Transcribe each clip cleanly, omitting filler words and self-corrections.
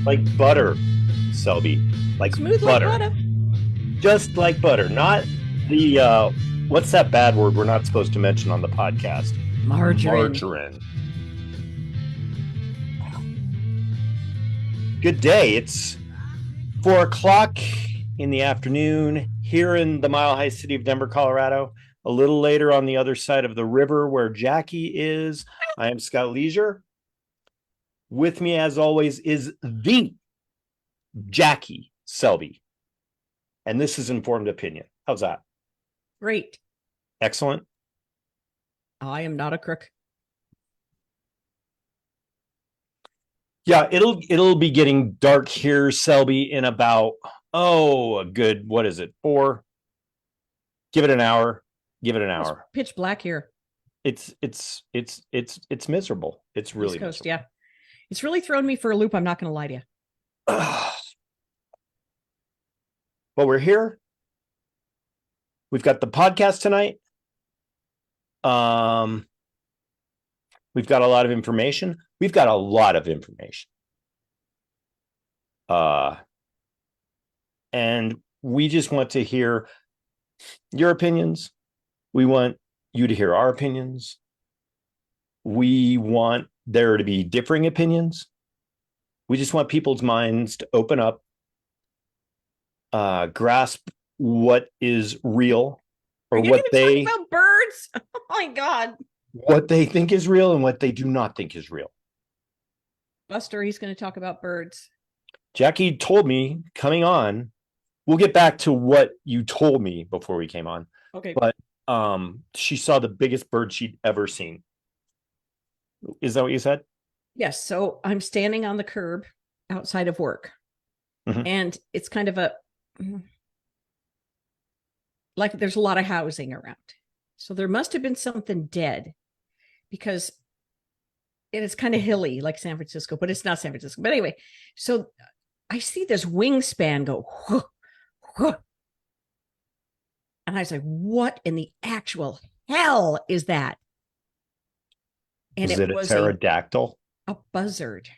like butter, Selby. Like Smooth like butter. butter. Just like butter. Not the what's that bad word we're not supposed to mention on the podcast? Margarine. Margarine. Good day. It's 4 o'clock in the afternoon here in the Mile High City of Denver, Colorado. A little later on the other side of the river where Jackie is. I am Scott Leisure. With me, as always, is the Jackie Selby. And this is Informed Opinion. How's that? Great. Excellent. I am not a crook. Yeah, it'll be getting dark here, Selby, in about a good, what is it, 4? Give it an hour. Give it an It's hour. pitch black here. It's miserable. It's really East Coast, miserable. yeah. It's really thrown me for a loop. I'm not going to lie to you. Well, we're here. We've got the podcast tonight. We've got a lot of information. And we just want to hear your opinions. We want you to hear our opinions. We want there to be differing opinions. We just want people's minds to open up, grasp what is real, or what they talk about birds. Oh my God. What they think is real and what they do not think is real. Buster, he's going to talk about birds. Jackie told me coming on, we'll get back to what you told me before we came on. Okay. But she saw the biggest bird she'd ever seen. Is that what you said? Yes. So I'm standing on the curb outside of work. Mm-hmm. And it's kind of like there's a lot of housing around. So there must have been something dead because it is kind of hilly like San Francisco, but it's not San Francisco. But anyway, so I see this wingspan go, whoo, whoo. And I was like, what in the actual hell is that? And it was a pterodactyl? A buzzard.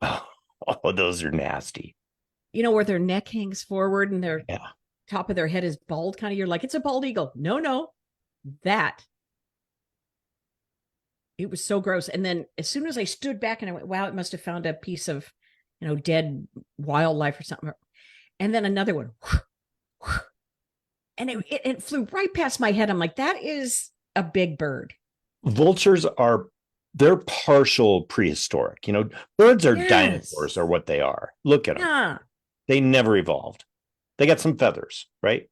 Oh, those are nasty. You know, where their neck hangs forward and their top of their head is bald, kind of. You're like, it's a bald eagle. No, that. It was so gross. And then as soon as I stood back and I went, wow, it must have found a piece of, dead wildlife or something. And then another one. And it flew right past my head. I'm like, that is a big bird. Vultures they're partial prehistoric. Birds are dinosaurs are what they are. Look at them. Yeah. They never evolved. They got some feathers, right?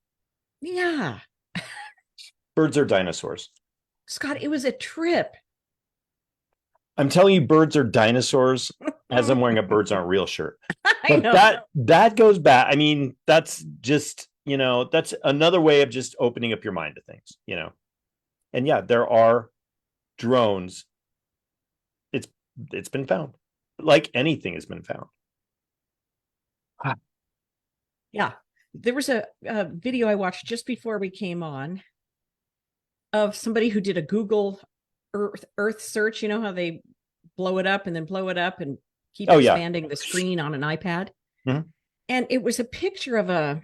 Yeah. Birds are dinosaurs. Scott, it was a trip. I'm telling you, birds are dinosaurs as I'm wearing a birds aren't real shirt. But that goes back. I mean, that's just, that's another way of just opening up your mind to things, And yeah, there are drones. It's been found. Like anything has been found. Yeah. There was a video I watched just before we came on of somebody who did a Google Earth search. You know how they blow it up and then blow it up and keep expanding the screen on an iPad? Mm-hmm. And it was a picture of an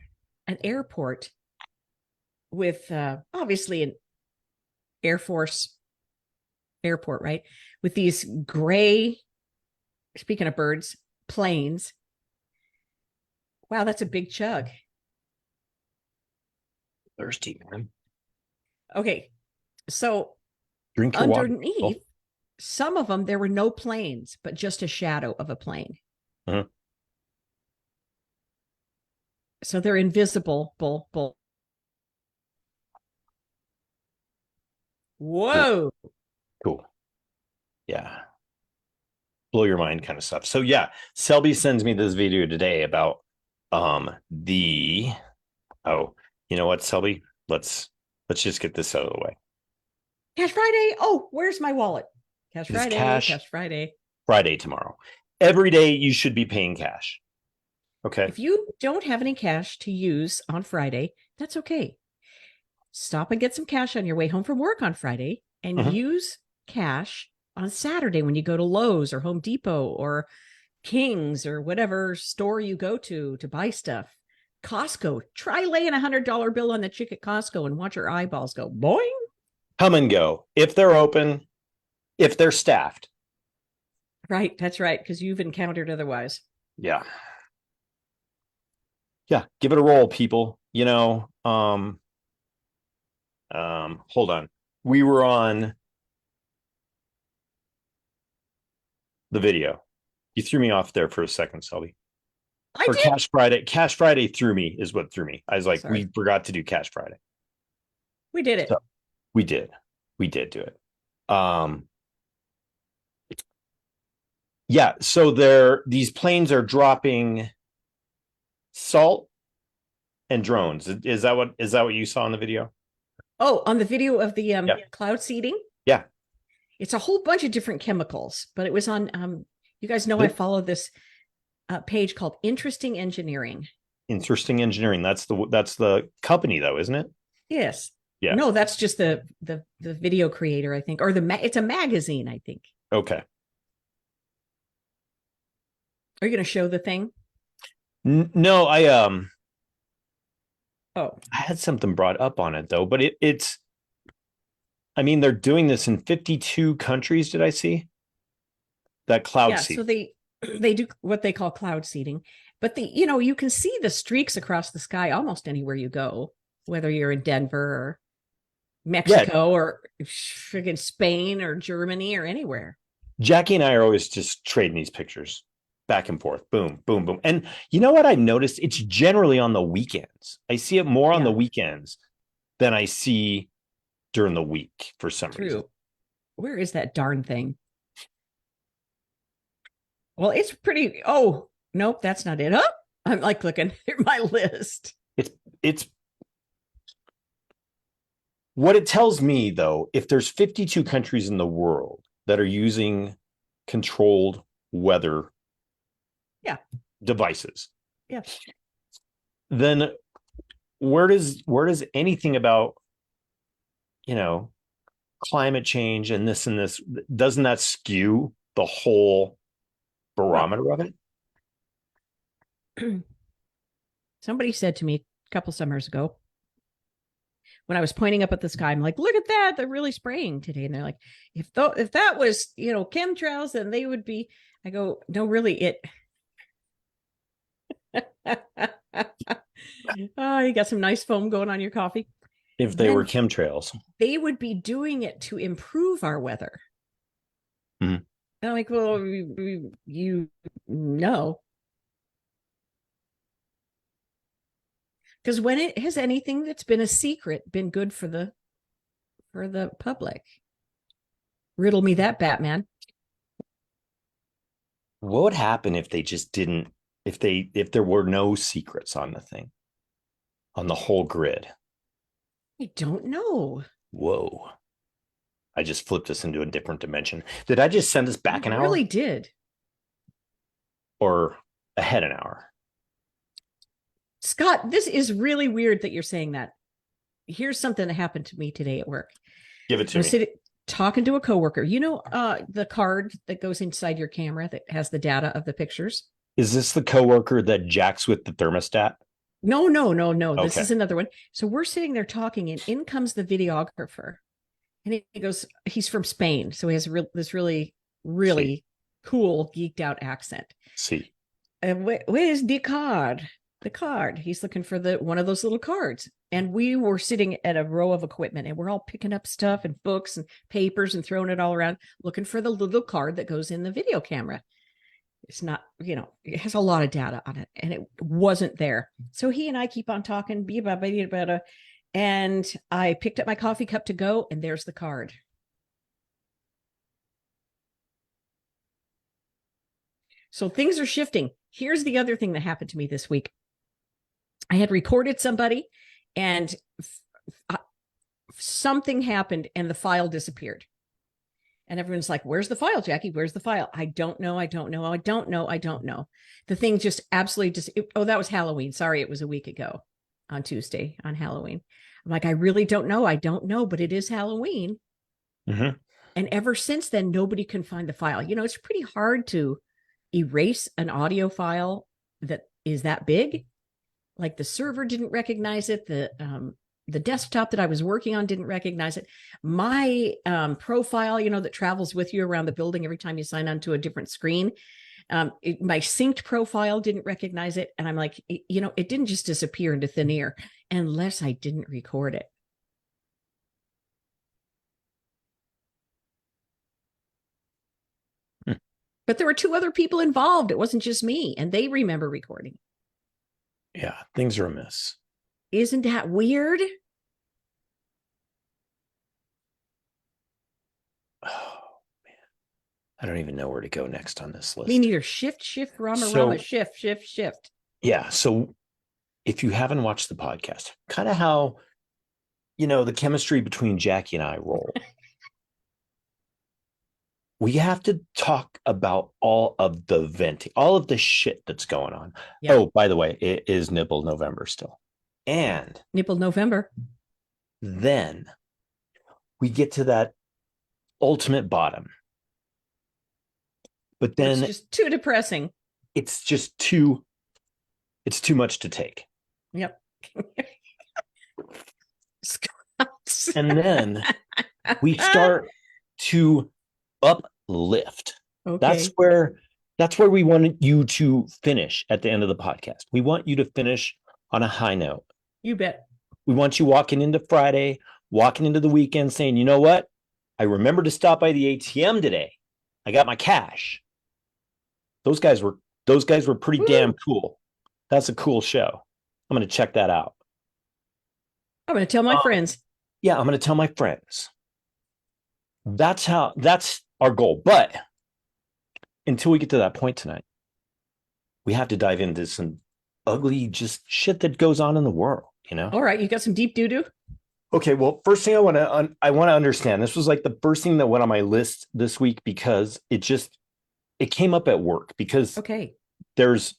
airport with obviously an Air Force airport, right? With these gray, speaking of birds, planes. Wow, that's a big chug. Thirsty, man. Okay, so drink your underneath water. Some of them, there were no planes, but just a shadow of a plane. Uh-huh. So they're invisible. Whoa. Cool. Yeah. Blow your mind kind of stuff. So yeah, Selby sends me this video today about you know what, Selby? Let's just get this out of the way. Cash Friday. Oh, where's my wallet? Cash Friday. Cash Friday. Friday tomorrow. Every day you should be paying cash. Okay. If you don't have any cash to use on Friday, that's okay. Stop and get some cash on your way home from work on Friday and use cash on Saturday when you go to Lowe's or Home Depot or King's or whatever store you go to buy stuff. Costco. Try laying $100 bill on the chick at Costco and watch her eyeballs go boing. Come and go if they're open, if they're staffed. Right, that's right, because you've encountered otherwise. Yeah. Yeah, give it a roll, people. Hold on. We were on the video. You threw me off there for a second, Selby. I Or did. Cash Friday. Cash Friday threw me is what threw me. I was like, Sorry. we forgot to do Cash Friday. We did So it. we did. We did do it. Yeah, so these planes are dropping salt and drones. Is that what you saw in the video? Oh, on the video of the Yeah. cloud seeding? Yeah. It's a whole bunch of different chemicals, but it was on you guys know I follow this page called Interesting Engineering. Interesting Engineering. That's the company though, isn't it? Yes. Yeah. No, that's just the video creator, I think, or it's a magazine, I think. Okay. Are you going to show the thing? No, Oh, I had something brought up on it though, but it's I mean, they're doing this in 52 countries, did I see? That cloud yeah. seed. So they do what they call cloud seeding, but you can see the streaks across the sky almost anywhere you go, whether you're in Denver or Mexico or friggin' Spain or Germany or anywhere. Jackie and I are always just trading these pictures back and forth. Boom, boom, boom. And you know what I noticed? It's generally on the weekends. I see it more on the weekends than I see during the week for some reason. Where is that darn thing? Well, it's pretty. Oh, nope, that's not it. Oh, I'm like looking at my list. It's what it tells me though, if there's 52 countries in the world that are using controlled weather devices. Yeah. Then where does anything about climate change and this doesn't that skew the whole barometer of it? Somebody said to me a couple summers ago when I was pointing up at the sky, I'm like, look at that, they're really spraying today. And they're like, if that was chemtrails, then they would be. I go, no, really, it oh, you got some nice foam going on your coffee. If they were chemtrails, they would be doing it to improve our weather. Mm-hmm. And I'm like, well, you know. Because when it has anything that's been a secret been good for the public? Riddle me that, Batman. What would happen if they just didn't, if there were no secrets on the thing, on the whole grid? I don't know. Whoa. I just flipped us into a different dimension. Did I just send us back an hour? I really did. Or ahead an hour? Scott, this is really weird that you're saying that. Here's something that happened to me today at work. Give it to me. Talking to a coworker. The card that goes inside your camera that has the data of the pictures? Is this the coworker that jacks with the thermostat? No. Okay. This is another one. So we're sitting there talking, and in comes the videographer. And he goes, he's from Spain. So he has this really, really cool, geeked out accent. See. Where's the card? The card. He's looking for one of those little cards. And we were sitting at a row of equipment, and we're all picking up stuff and books and papers and throwing it all around, looking for the little card that goes in the video camera. It's not, it has a lot of data on it, and it wasn't there. So he and I keep on talking, and I picked up my coffee cup to go, and there's the card. So things are shifting. Here's the other thing that happened to me this week. I had recorded somebody, and something happened, and the file disappeared. And everyone's like, where's the file, Jackie? Where's the file? I don't know. The thing just absolutely that was Halloween. Sorry, it was a week ago on Tuesday on Halloween. I'm like, I really don't know. I don't know, but it is Halloween. Mm-hmm. And ever since then, nobody can find the file. It's pretty hard to erase an audio file that is that big. Like the server didn't recognize it. The desktop that I was working on didn't recognize it. My profile, that travels with you around the building every time you sign on to a different screen. My synced profile didn't recognize it. And I'm like, it didn't just disappear into thin air unless I didn't record it. Hmm. But there were two other people involved. It wasn't just me, and they remember recording. Yeah, things are amiss. Isn't that weird? Oh man, I don't even know where to go next on this Me list. neither. Shift, shift, rama, rama, So shift, shift, shift. yeah, so if you haven't watched the podcast, kind of how the chemistry between Jackie and I roll. We have to talk about all of the venting, all of the shit that's going on. Yeah. Oh, by the way, it is nipple November still. And Nipple November. then we get to that ultimate bottom. But It's then just too depressing. it's just too much to take. Yep. And then we start to uplift. Okay. That's where we want you to finish at the end of the podcast. We want you to finish on a high note. You bet. We want you walking into Friday, walking into the weekend saying, you know what? I remembered to stop by the ATM today. I got my cash. Those guys were pretty Woo! damn cool. That's a cool show. I'm going to check that out. I'm going to tell my friends. Yeah, I'm going to tell my friends. That's our goal. But until we get to that point tonight, we have to dive into some ugly just shit that goes on in the world, All right, you got some deep doo-doo? Okay, well, first thing I want to understand. This was like the first thing that went on my list this week because it came up at work because Okay. there's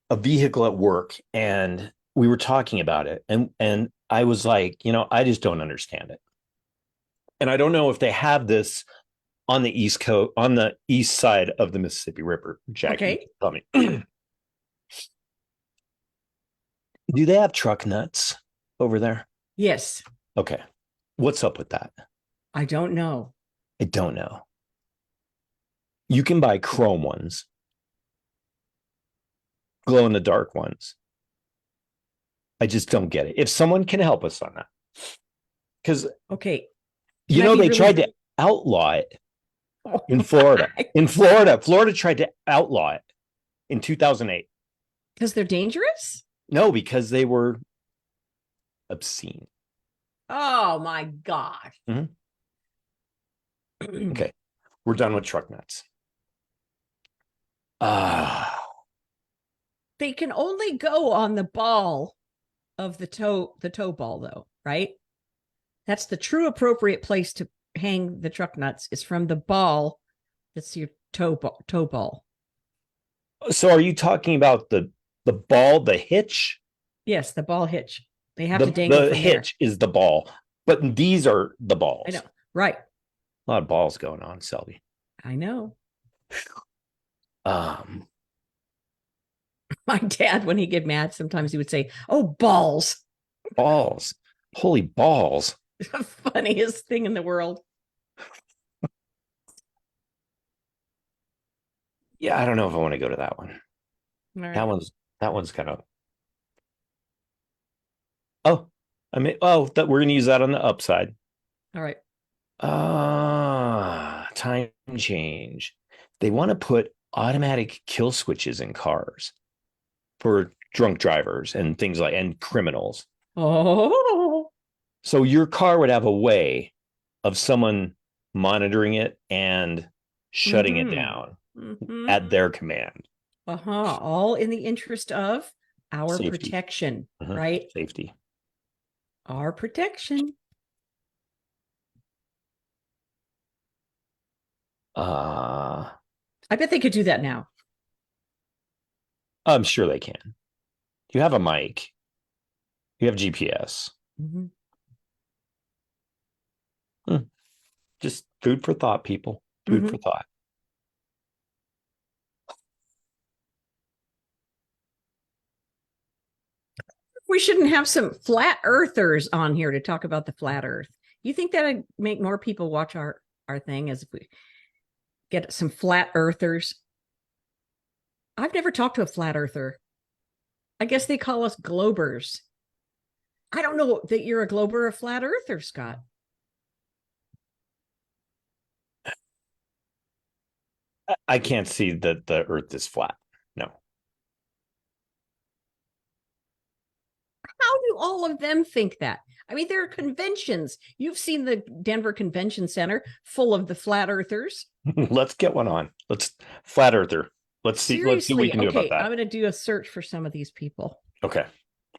a vehicle at work and we were talking about it and I was like, I just don't understand it. And I don't know if they have this on the East Coast, on the east side of the Mississippi River. Jackie, Okay. tell me. Do they have truck nuts over there? Yes. Okay. What's up with that? I don't know. I don't know. You can buy chrome ones, glow in the dark ones. I just don't get it. If someone can help us on that, because Okay. they tried to outlaw it in Florida. In Florida, Florida tried to outlaw it in 2008. Because they're dangerous? No, because they were obscene. Oh my God. Mm-hmm. Okay, we're done with truck nuts. They can only go on the ball of the toe ball, though, right? That's the true appropriate place to hang the truck nuts is from the ball that's your toe ball. So are you talking about the ball, the hitch? Yes, the ball hitch. They have to dangle The from hitch there. is the ball, but these are the I balls. know. Right. A lot of balls going on, Selby. I know. Um, My dad, when he'd get mad, sometimes he would say, "Oh, balls." balls. Holy balls. The funniest thing in the world. Yeah, I don't know if I want to go to that one. Right. That one's kind of. Oh, that we're gonna use that on the upside. All right. Time change. They want to put automatic kill switches in cars for drunk drivers and things like and criminals. Oh. So your car would have a way of someone monitoring it and shutting it down at their command. All in the interest of our Safety. protection, right? Safety. Our protection. I bet they could do that now. I'm sure they can. You have a mic. You have GPS. Just food for thought, people. Food for thought. We shouldn't have some flat earthers on here to talk about the flat earth. You think that'd make more people watch our thing as if we get some flat earthers? I've never talked to a flat earther. I guess they call us globers. I don't know that you're a glober or a flat earther, Scott. I can't see that the Earth is flat. No. How do all of them think that? I mean, there are conventions. You've seen the Denver Convention Center full of the flat earthers. Let's get one on. Let's flat earther. Let's see. Let's see what we Seriously, can do about okay, I'm that. going to do a search for some of these people Okay.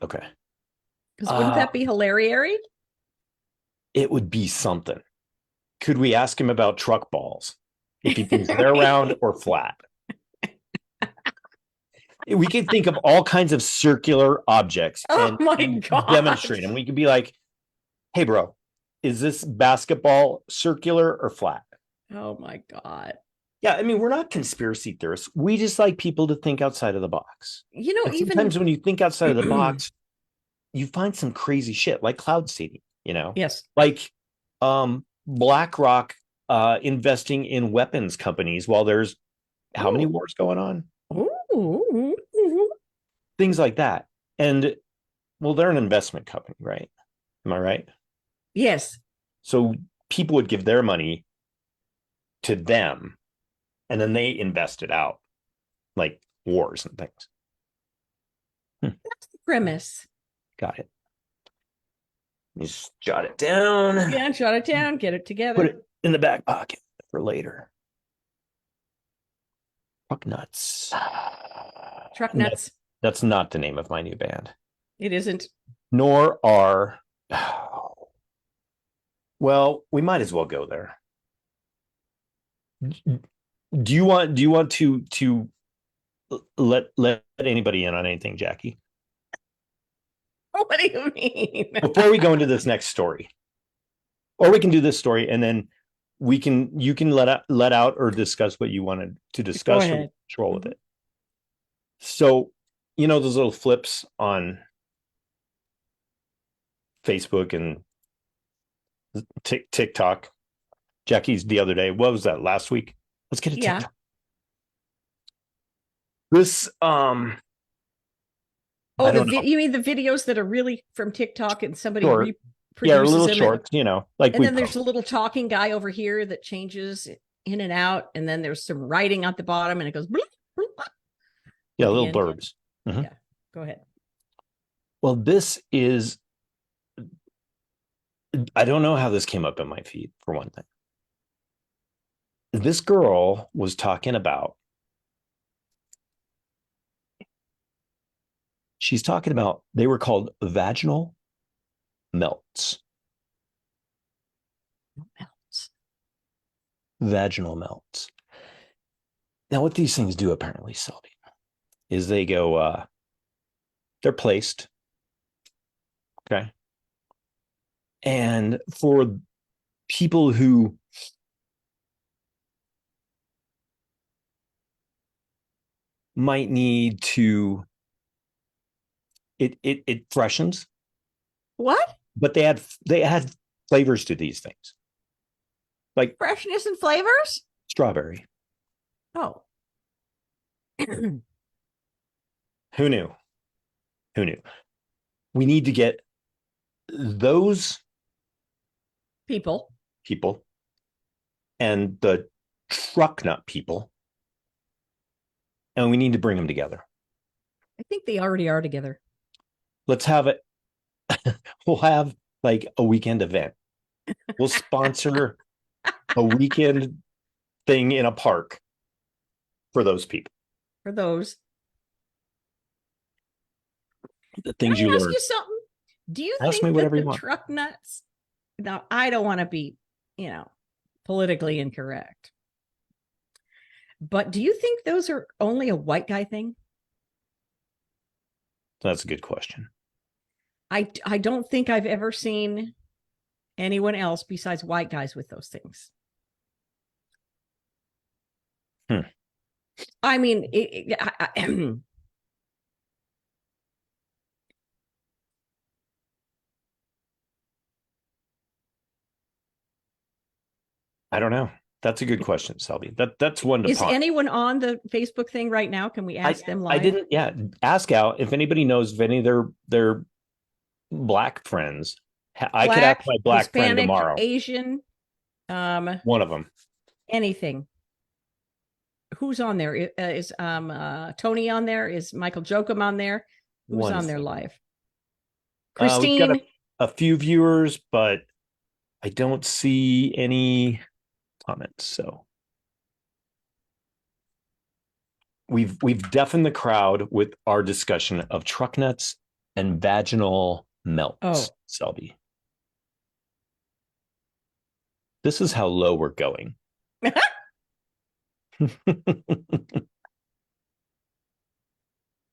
Okay. because wouldn't that be hilarious? It would be something. Could we ask him about truck balls? If he thinks they're round or flat? We could think of all kinds of circular objects Oh my and god! demonstrate them. We could be like, hey, bro, is this basketball circular or flat? Oh my god! Yeah, I mean, we're not conspiracy theorists. We just like people to think outside of the box. You know, And even sometimes when you think outside of the box, you find some crazy shit like cloud seeding, yes. like BlackRock investing in weapons companies while there's how many Ooh. wars going on? Ooh. Things like that. And well, they're an investment company, right? Am I right? Yes. So people would give their money to them and then they invest it out like wars and things. That's the premise. Got it. Just jot it down. Yeah, shut it down, get it together. Put it in the back pocket for later. Fuck nuts. Truck No, nuts. that's not the name of my new band. It isn't. Nor are. Well, we might as well go there. Do you want to let anybody in on anything, Jackie? What do you mean? Before we go into this next story, or we can do this story and then you can let out or discuss what you wanted to discuss or control with it. So, those little flips on Facebook and TikTok. Jackie's the other day. What was that last week? Let's get a TikTok. This Oh, you mean the videos that are really from TikTok and somebody short. reproduces little them? shorts, like and then there's a little talking guy over here that changes in and out, and then there's some writing at the bottom, and it goes. Bloop, bloop, yeah, little blurbs. Mm-hmm. Yeah, go ahead. Well, this is. I don't know how this came up in my feed, for one thing. This girl was talking about. She's talking about they were called vaginal melts. Vaginal melts. Now, what these things do apparently, Sylvie, is they go, they're placed. Okay. And for people who might need to, it freshens. What? But they add flavors to these things. Like freshness and flavors? Strawberry. Oh. Who knew? Who knew? We need to get those people and the truck nut people, and we need to bring them together. I think they already are together. Let's have it. We'll have like a weekend event. We'll sponsor a weekend thing in a park for those people. For those. The things Can I you ask learn. you something? Do you Ask think me that whatever you the want. truck nuts? Now, I don't want to be, politically incorrect. But do you think those are only a white guy thing? That's a good question. I don't think I've ever seen anyone else besides white guys with those things. I mean, I don't know. That's a good question, Selby. That's one to Is ponder. anyone on the Facebook thing right now? Can we I ask them I live? didn't. Yeah, ask out if anybody knows of any of their black friends. I could ask Black, my black friend Hispanic, tomorrow. Asian, um, One of them. anything. Who's on there? Is Tony on there? Is Michael Jokum on there? Who's One on there second. live? We've got Christine. a few viewers, but I don't see any comments. So we've deafened the crowd with our discussion of truck nuts and vaginal melts, Oh, Selby. This is how low we're going.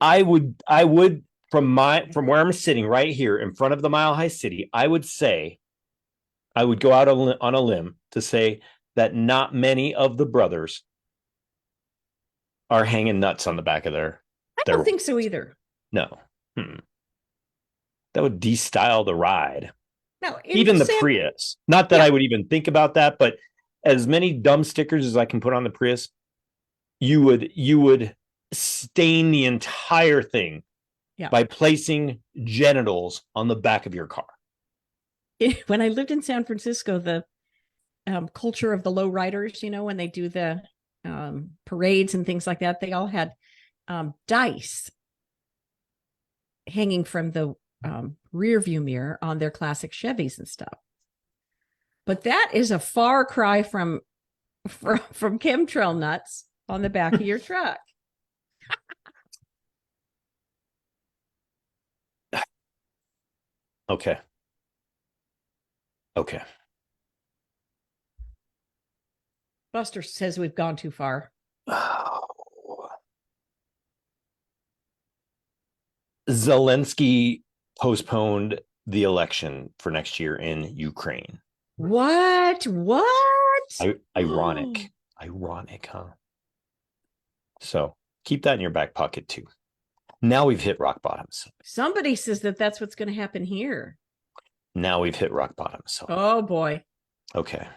I would from where I'm sitting right here in front of the Mile High City, I would say I would go out on a limb to say that not many of the brothers are hanging nuts on the back of I their don't think so either. no. Hmm. That would de-style the ride. No, in Even the San, Prius. Not that yeah, I would even think about that, but as many dumb stickers as I can put on the Prius, you would stain the entire thing yeah. by placing genitals on the back of your car. When I lived in San Francisco, the culture of the low riders, when they do the parades and things like that, they all had dice hanging from the rear view mirror on their classic Chevys and stuff. But that is a far cry from chemtrail nuts on the back of your truck. Okay. Okay. Buster says we've gone too far. Zelensky postponed the election for next year in Ukraine. What? Ironic. Ironic, huh? So keep that in your back pocket too. Now we've hit rock bottom. So Somebody says that that's what's going to happen here. now we've hit rock bottom. So Oh boy. okay.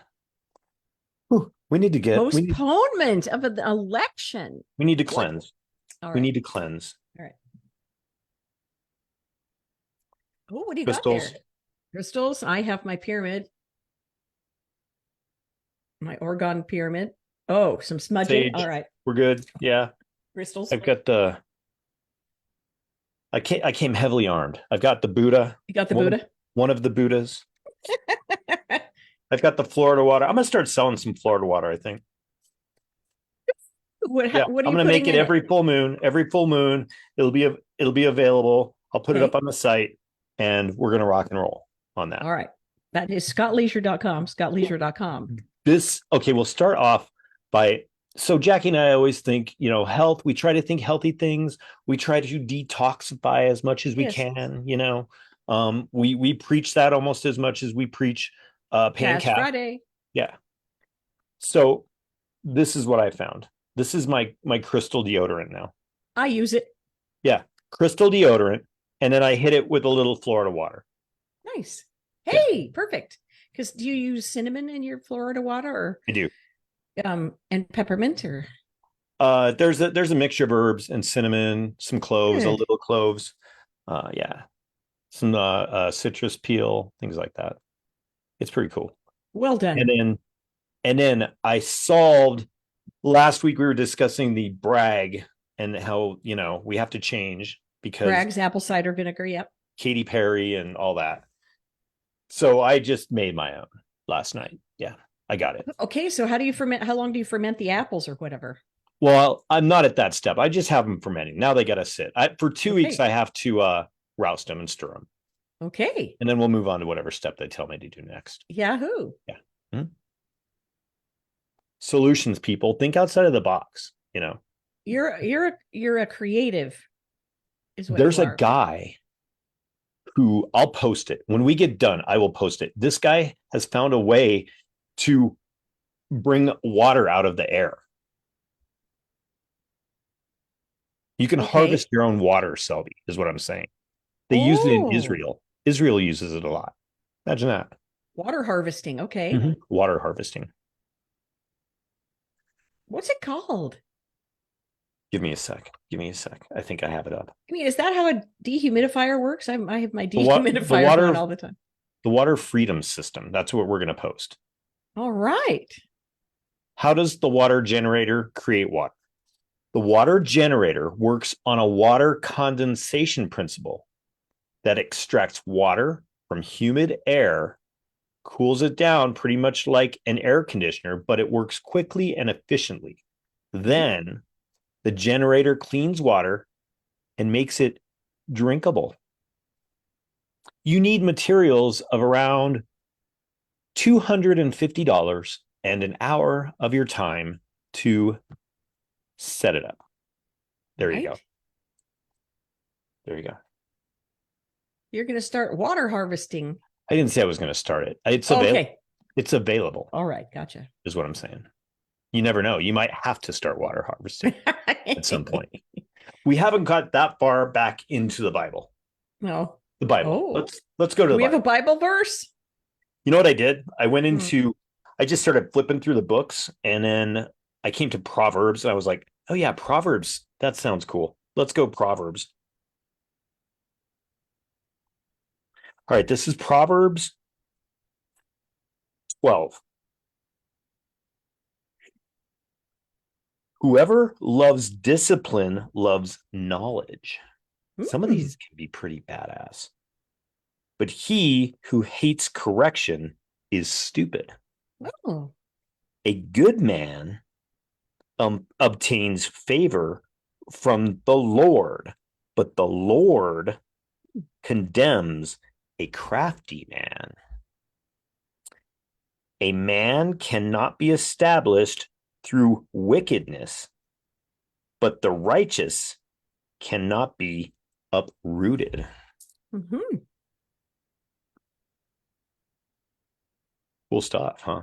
Whew. We need to Postponement of an election. we need to What? cleanse. All We right. need to cleanse. All right. Oh, what do you got Crystals. there? Crystals. I have my pyramid, my orgone pyramid. Oh, some smudging. Sage. All right. We're good. Yeah. Crystals. I've got the I came heavily armed. I've got the Buddha. You got the one, Buddha? One of the Buddhas. I've got the Florida water. I'm gonna start selling some Florida water, I think. Yeah, What are I'm you gonna putting make it in every full moon. Every full moon, it'll be available. I'll put it up Okay. on the site, and we're gonna rock and roll on that. All right. That is scottleisure.com, scottleisure.com. This okay. We'll start off by so Jackie and I always think health. We try to think healthy things. We try to detoxify as much as we Yes. can. We preach that almost as much as we preach Cash pancake. Friday. Yeah. So this is what I found. This is my crystal deodorant now. I use it. Yeah, crystal deodorant, and then I hit it with a little Florida water. Nice. Yeah. Hey, perfect. Because do you use cinnamon in your Florida water or I do. And peppermint or There's a mixture of herbs and cinnamon, some cloves, a good. little cloves. Yeah, some citrus peel, things like that. It's pretty cool. Well done. And then I solved last week we were discussing the brag and how we have to change because Bragg's apple cider vinegar. Yep. Katy Perry and all that. So I just made my own last night. Yeah, I got it. Okay, so how do you ferment? How long do you ferment the apples or whatever? Well, I'm not at that step. I just have them fermenting. Now they got to sit. For 2 weeks, Okay. I have to roust them and stir them. Okay. And then we'll move on to whatever step they tell me to do next. Yahoo. Yeah. Solutions, people. Think outside of the box. You're a creative, is what There's you a are. guy who I'll post it. When we get done, I will post it. This guy has found a way to bring water out of the air. You can Okay. harvest your own water, Selby, is what I'm saying. They use it in Oh. Israel. Israel uses it a lot. Imagine that. Water harvesting. Okay. Water harvesting. What's it called? Give me a sec. Give me a sec. I think I have it up. I mean, is that how a dehumidifier works? I have my The dehumidifier water on all the time. the water freedom system. That's what we're going to post. All right. How does the water generator create water? The water generator works on a water condensation principle that extracts water from humid air, cools it down pretty much like an air conditioner, but it works quickly and efficiently. Then the generator cleans water and makes it drinkable. You need materials of around $250 and an hour of your time to set it up. There you go. There you go. You're going to start water harvesting. I didn't say I was going to start it. It's available. Okay. It's available. All right. Gotcha. Is what I'm saying. You never know. You might have to start water harvesting at some point. We haven't got that far back into the Bible. No. The Bible. Oh. Let's go to the We Bible. have a Bible verse? You know what I did? I just started flipping through the books, and then I came to Proverbs, and I was like, oh yeah, Proverbs. That sounds cool. Let's go Proverbs. All right, this is Proverbs 12. Whoever loves discipline loves knowledge. Some of these can be pretty badass. But he who hates correction is stupid. Oh. A good man obtains favor from the Lord, but the Lord condemns a crafty man. A man cannot be established through wickedness, but the righteous cannot be uprooted. Mm-hmm. Cool stuff, huh?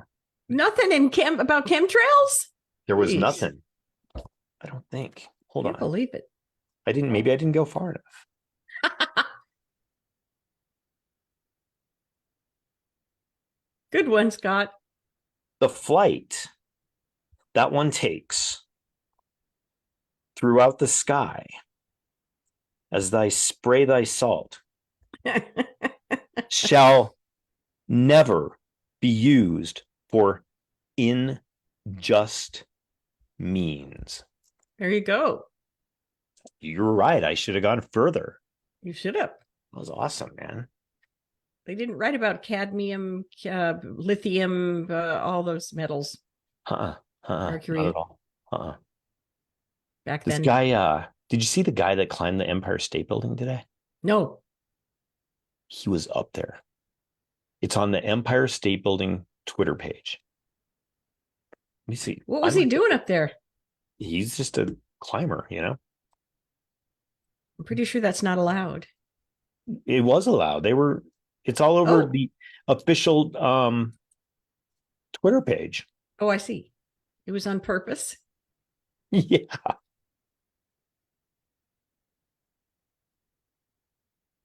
Nothing in about chemtrails? There was Jeez. nothing. I don't think. Hold Can't on. believe it. Maybe I didn't go far enough. Good one, Scott. The flight that one takes throughout the sky as thy spray thy salt shall never be used for unjust means. There you go. You're right. I should have gone further. You should have. That was awesome, man. They didn't write about cadmium, lithium, all those metals. Mercury. Not at all. Back This then. guy, did you see the guy that climbed the Empire State Building today? No. He was up there. It's on the Empire State Building Twitter page. Let me see. What was he doing up there? He's just a climber, you know? I'm pretty sure that's not allowed. It was allowed. It's all over the official Twitter page. Oh, I see. It was on purpose. Yeah.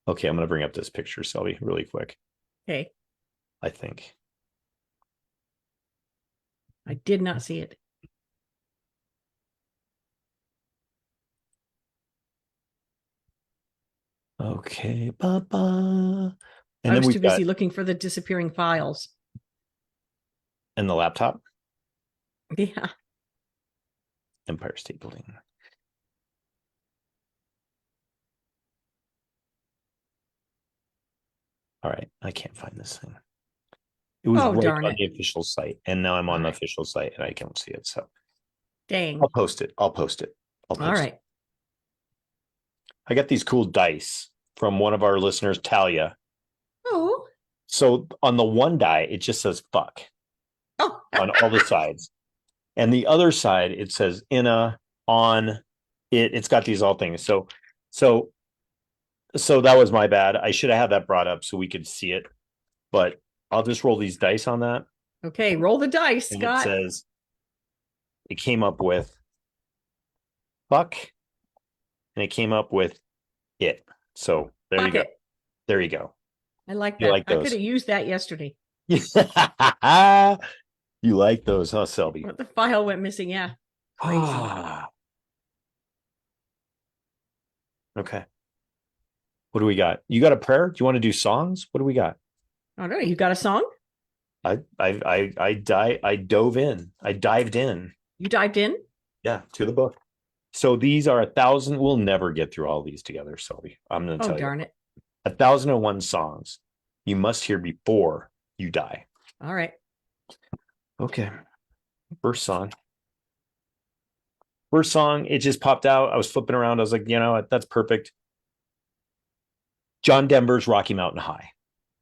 Okay, I'm going to bring up this picture, Selby, really quick. Okay. I think. I did not see it. Okay, Papa. And I then was we've too busy looking for the disappearing files. And the laptop. Yeah. Empire State Building. All right, I can't find this thing. It was right on the official site, and now I'm on the official site, and I can't see it. So, dang, I'll post it. All right. I got these cool dice from one of our listeners, Talia. Oh. So on the one die, it just says "fuck" on all the sides, and the other side it says "inna," "on," it. It's got these all things. So that was my bad. I should have had that brought up so we could see it, but I'll just roll these dice on that. Okay, roll the dice, and Scott. It says it came up with fuck, and it came up with it. So there you go. There you go. I like that. I could have used that yesterday. You like those, huh, Selby? The file went missing. Yeah. Crazy. Okay. What do we got? You got a prayer? Do you want to do songs? What do we got? I don't know. You got a song? I dove in. I dived in. You dived in? Yeah, to the book. So these are 1,000. We'll never get through all these together, Sylvie. I'm going to Oh, tell you. darn it. 1,001 songs you must hear before you die. All right. Okay. First song. First song, it just popped out. I was flipping around. I was like, that's perfect. John Denver's Rocky Mountain High.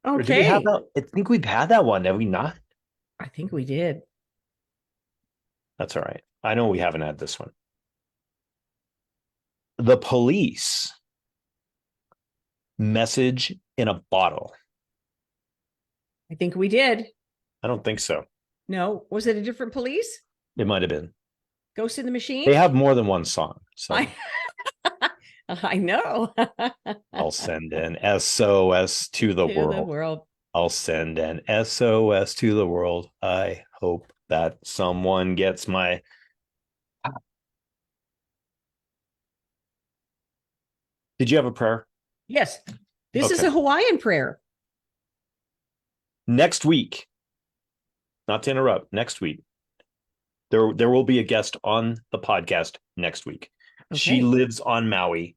Or did we have Okay. that? I think we've had that one. Have we not? I think we did. That's all right. I know we haven't had this one. The Police. Message in a Bottle. I think we did. I don't think so. No. Was it a different police? It might have been. Ghost in the Machine? They have more than one song. So I know. I'll send an SOS to the To the world. world. I'll send an SOS to the world. I hope that someone gets my. Did you have a prayer? Yes. This is Okay. a Hawaiian prayer. Next week, not to interrupt, next week, there will be a guest on the podcast next week. She Okay. lives on Maui.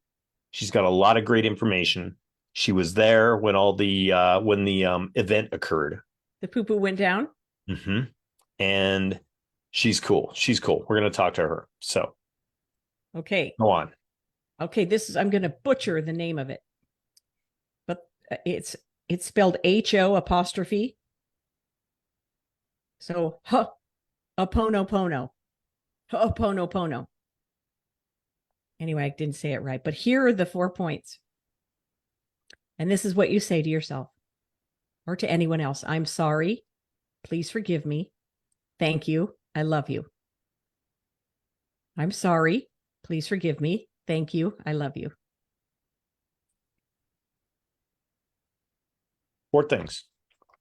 She's got a lot of great information. She was there when the event occurred. The poo-poo went down. Mm-hmm. And she's cool. She's cool. We're going to talk to her. So Okay. go on. Okay. I'm going to butcher the name of it, but it's spelled HO apostrophe. So, Ho'oponopono. Ho'oponopono. Anyway, I didn't say it right, but here are the 4 points. And this is what you say to yourself or to anyone else. I'm sorry. Please forgive me. Thank you. I love you. I'm sorry. Please forgive me. Thank you. I love you. 4 things.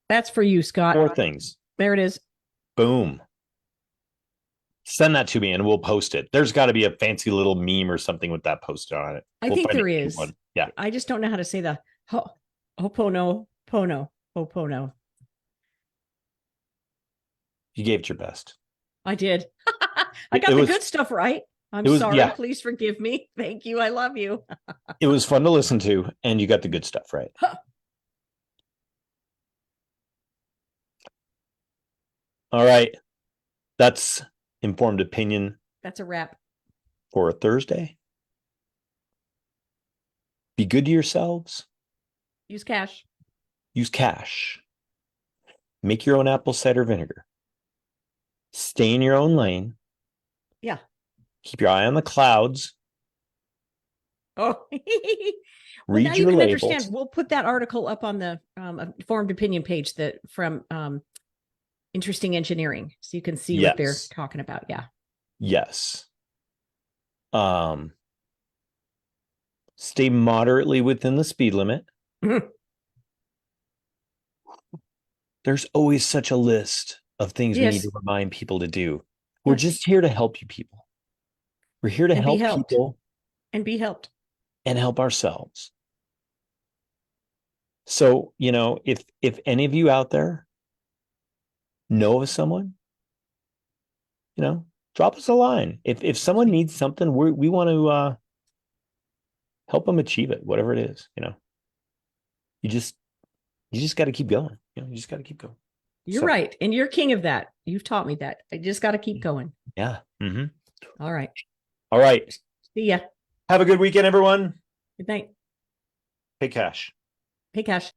That's for you, Scott. 4 things. There it is. Boom. Send that to me and we'll post it. There's got to be a fancy little meme or something with that posted on it. I think there is. One. Yeah. I just don't know how to say the Ho'oponopono. Ho'opono. You gave it your best. I did. I got the good stuff right. I'm sorry. Yeah. Please forgive me. Thank you. I love you. It was fun to listen to, and you got the good stuff right. Huh. All right. That's informed opinion. That's a wrap. For a Thursday. Be good to yourselves. Use cash. Use cash. Make your own apple cider vinegar. Stay in your own lane. Yeah. Keep your eye on the clouds. Oh, read now your you can labels. Understand. We'll put that article up on the informed opinion page from Interesting Engineering, so you can see what they're talking about. Yeah. Yes. Stay moderately within the speed limit. Mm-hmm. There's always such a list of things we need to remind people to do. We're just here to help you people. We're here to help people and be helped and help ourselves. So, if any of you out there know of someone, drop us a line. If someone needs something, we want to help them achieve it, whatever it is. You just got to keep going. You just got to keep going. You're right, and you're king of that. You've taught me that. I just got to keep going. Yeah. Mm-hmm. All right. See ya. Have a good weekend, everyone. Good night. Pay cash. Pay cash.